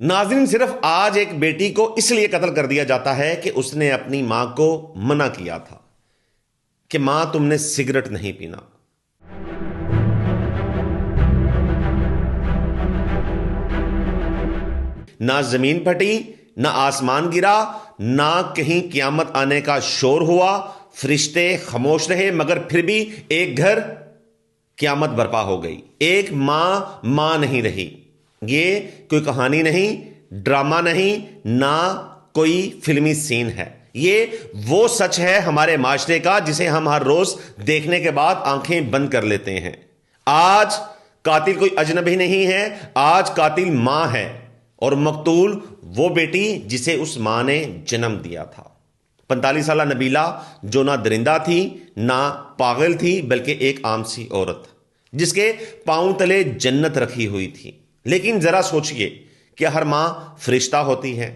ناظرین، صرف آج ایک بیٹی کو اس لیے قتل کر دیا جاتا ہے کہ اس نے اپنی ماں کو منع کیا تھا کہ ماں تم نے سگریٹ نہیں پینا۔ نہ زمین پھٹی، نہ آسمان گرا، نہ کہیں قیامت آنے کا شور ہوا، فرشتے خاموش رہے، مگر پھر بھی ایک گھر قیامت برپا ہو گئی۔ ایک ماں نہیں رہی۔ یہ کوئی کہانی نہیں، ڈرامہ نہیں، نہ کوئی فلمی سین ہے۔ یہ وہ سچ ہے ہمارے معاشرے کا جسے ہم ہر روز دیکھنے کے بعد آنکھیں بند کر لیتے ہیں۔ آج قاتل کوئی اجنبی نہیں ہے، آج قاتل ماں ہے، اور مقتول وہ بیٹی جسے اس ماں نے جنم دیا تھا۔ 45 سالہ نبیلہ، جو نہ درندہ تھی نہ پاگل تھی، بلکہ ایک عام سی عورت جس کے پاؤں تلے جنت رکھی ہوئی تھی۔ لیکن ذرا سوچئے کہ ہر ماں فرشتہ ہوتی ہے؟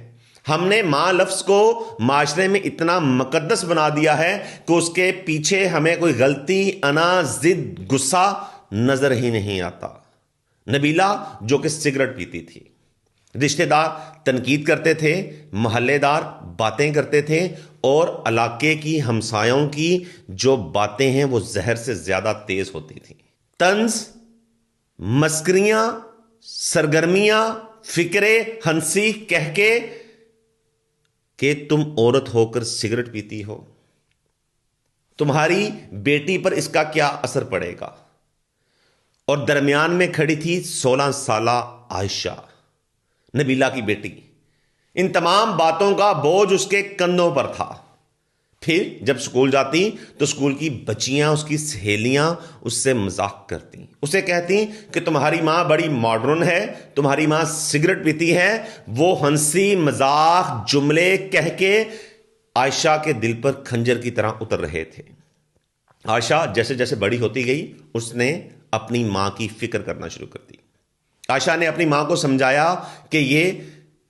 ہم نے ماں لفظ کو معاشرے میں اتنا مقدس بنا دیا ہے کہ اس کے پیچھے ہمیں کوئی غلطی، انا، ضد، غصہ نظر ہی نہیں آتا۔ نبیلہ جو کہ سگریٹ پیتی تھی، رشتہ دار تنقید کرتے تھے، محلے دار باتیں کرتے تھے، اور علاقے کی ہمسایوں کی جو باتیں ہیں وہ زہر سے زیادہ تیز ہوتی تھیں۔ طنز، مسکریاں، سرگرمیاں، فکرے، ہنسی کہہ کے کہ تم عورت ہو کر سگریٹ پیتی ہو، تمہاری بیٹی پر اس کا کیا اثر پڑے گا؟ اور درمیان میں کھڑی تھی 16 سالہ عائشہ، نبیلہ کی بیٹی۔ ان تمام باتوں کا بوجھ اس کے کندھوں پر تھا۔ پھر جب سکول جاتی تو سکول کی بچیاں، اس کی سہیلیاں اس سے مذاق کرتی، اسے کہتی کہ تمہاری ماں بڑی ماڈرن ہے، تمہاری ماں سگریٹ پیتی ہے۔ وہ ہنسی مذاق جملے کہہ کے عائشہ کے دل پر کھنجر کی طرح اتر رہے تھے۔ عائشہ جیسے جیسے بڑی ہوتی گئی، اس نے اپنی ماں کی فکر کرنا شروع کر دی۔ عائشہ نے اپنی ماں کو سمجھایا کہ یہ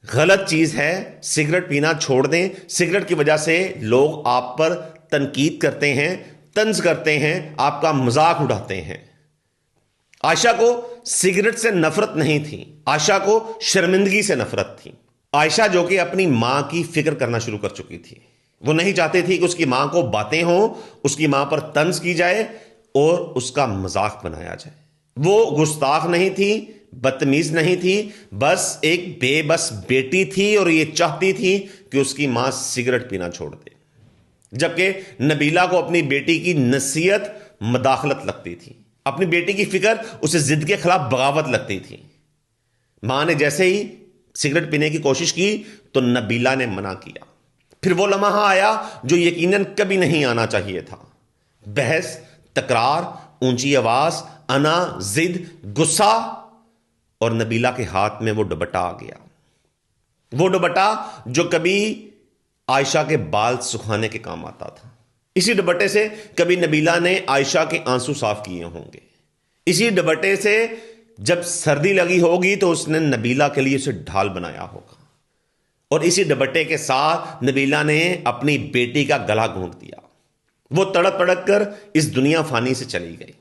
غلط چیز ہے، سگریٹ پینا چھوڑ دیں۔ سگریٹ کی وجہ سے لوگ آپ پر تنقید کرتے ہیں، طنز کرتے ہیں، آپ کا مذاق اڑاتے ہیں۔ عائشہ کو سگریٹ سے نفرت نہیں تھی، عائشہ کو شرمندگی سے نفرت تھی۔ عائشہ جو کہ اپنی ماں کی فکر کرنا شروع کر چکی تھی، وہ نہیں چاہتی تھی کہ اس کی ماں کو باتیں ہوں، اس کی ماں پر طنز کی جائے اور اس کا مذاق بنایا جائے۔ وہ گستاخ نہیں تھی، بدتمیز نہیں تھی، بس ایک بے بس بیٹی تھی، اور یہ چاہتی تھی کہ اس کی ماں سگریٹ پینا چھوڑ دے۔ جبکہ نبیلہ کو اپنی بیٹی کی نصیحت مداخلت لگتی تھی، اپنی بیٹی کی فکر اسے ضد کے خلاف بغاوت لگتی تھی۔ ماں نے جیسے ہی سگریٹ پینے کی کوشش کی تو نبیلہ نے منع کیا۔ پھر وہ لمحہ آیا جو یقیناً کبھی نہیں آنا چاہیے تھا۔ بحث، تکرار، اونچی آواز، انا، ضد، غصہ، اور نبیلہ کے ہاتھ میں وہ دوپٹہ آ گیا۔ وہ دوپٹہ جو کبھی عائشہ کے بال سکھانے کے کام آتا تھا۔ اسی دوپٹے سے کبھی نبیلہ نے عائشہ کے آنسو صاف کیے ہوں گے۔ اسی دوپٹے سے جب سردی لگی ہوگی تو اس نے نبیلہ کے لیے اسے ڈھال بنایا ہوگا، اور اسی دوپٹے کے ساتھ نبیلہ نے اپنی بیٹی کا گلا گھونٹ دیا۔ وہ تڑپ تڑپ کر اس دنیا فانی سے چلی گئی۔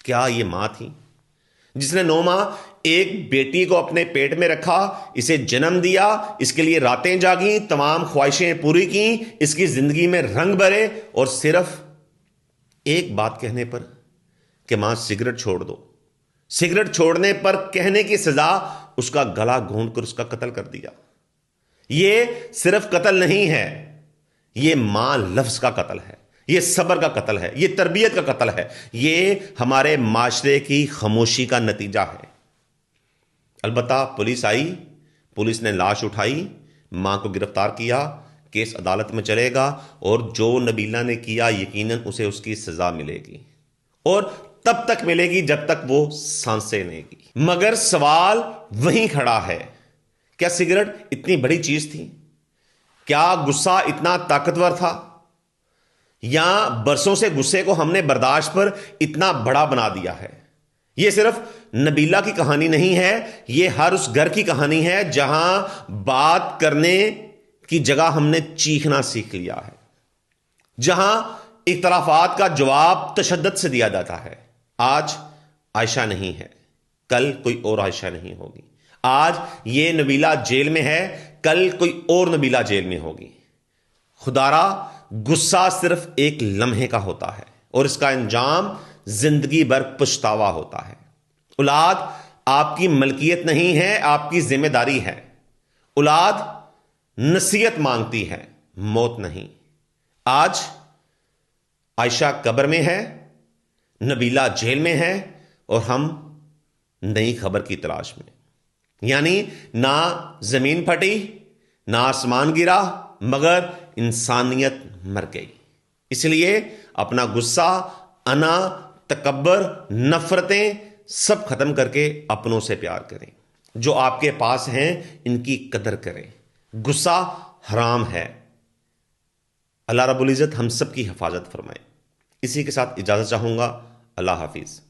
کیا یہ ماں تھی جس نے 9 ماہ ایک بیٹی کو اپنے پیٹ میں رکھا، اسے جنم دیا، اس کے لیے راتیں جاگیں، تمام خواہشیں پوری کیں، اس کی زندگی میں رنگ بھرے، اور صرف ایک بات کہنے پر کہ ماں سگریٹ چھوڑ دو، سگریٹ چھوڑنے پر کہنے کی سزا اس کا گلا گھونٹ کر اس کا قتل کر دیا؟ یہ صرف قتل نہیں ہے، یہ ماں لفظ کا قتل ہے، یہ صبر کا قتل ہے، یہ تربیت کا قتل ہے، یہ ہمارے معاشرے کی خاموشی کا نتیجہ ہے۔ البتہ پولیس آئی، پولیس نے لاش اٹھائی، ماں کو گرفتار کیا، کیس عدالت میں چلے گا، اور جو نبیلہ نے کیا یقیناً اسے اس کی سزا ملے گی، اور تب تک ملے گی جب تک وہ سانسیں لے گی۔ مگر سوال وہیں کھڑا ہے، کیا سگریٹ اتنی بڑی چیز تھی؟ کیا غصہ اتنا طاقتور تھا؟ یا برسوں سے غصے کو ہم نے برداشت پر اتنا بڑا بنا دیا ہے؟ یہ صرف نبیلہ کی کہانی نہیں ہے، یہ ہر اس گھر کی کہانی ہے جہاں بات کرنے کی جگہ ہم نے چیخنا سیکھ لیا ہے، جہاں اختلافات کا جواب تشدد سے دیا جاتا ہے۔ آج عائشہ نہیں ہے، کل کوئی اور عائشہ نہیں ہوگی۔ آج یہ نبیلہ جیل میں ہے، کل کوئی اور نبیلہ جیل میں ہوگی۔ خدارا غصہ صرف ایک لمحے کا ہوتا ہے اور اس کا انجام زندگی بھر پچھتاوا ہوتا ہے۔ اولاد آپ کی ملکیت نہیں ہے، آپ کی ذمہ داری ہے۔ اولاد نصیحت مانگتی ہے، موت نہیں۔ آج عائشہ قبر میں ہے، نبیلہ جیل میں ہے، اور ہم نئی خبر کی تلاش میں۔ یعنی نہ زمین پھٹی، نہ آسمان گرا، مگر انسانیت مر گئی۔ اس لیے اپنا غصہ، انا، تکبر، نفرتیں سب ختم کر کے اپنوں سے پیار کریں۔ جو آپ کے پاس ہیں ان کی قدر کریں۔ غصہ حرام ہے۔ اللہ رب العزت ہم سب کی حفاظت فرمائے۔ اسی کے ساتھ اجازت چاہوں گا۔ اللہ حافظ۔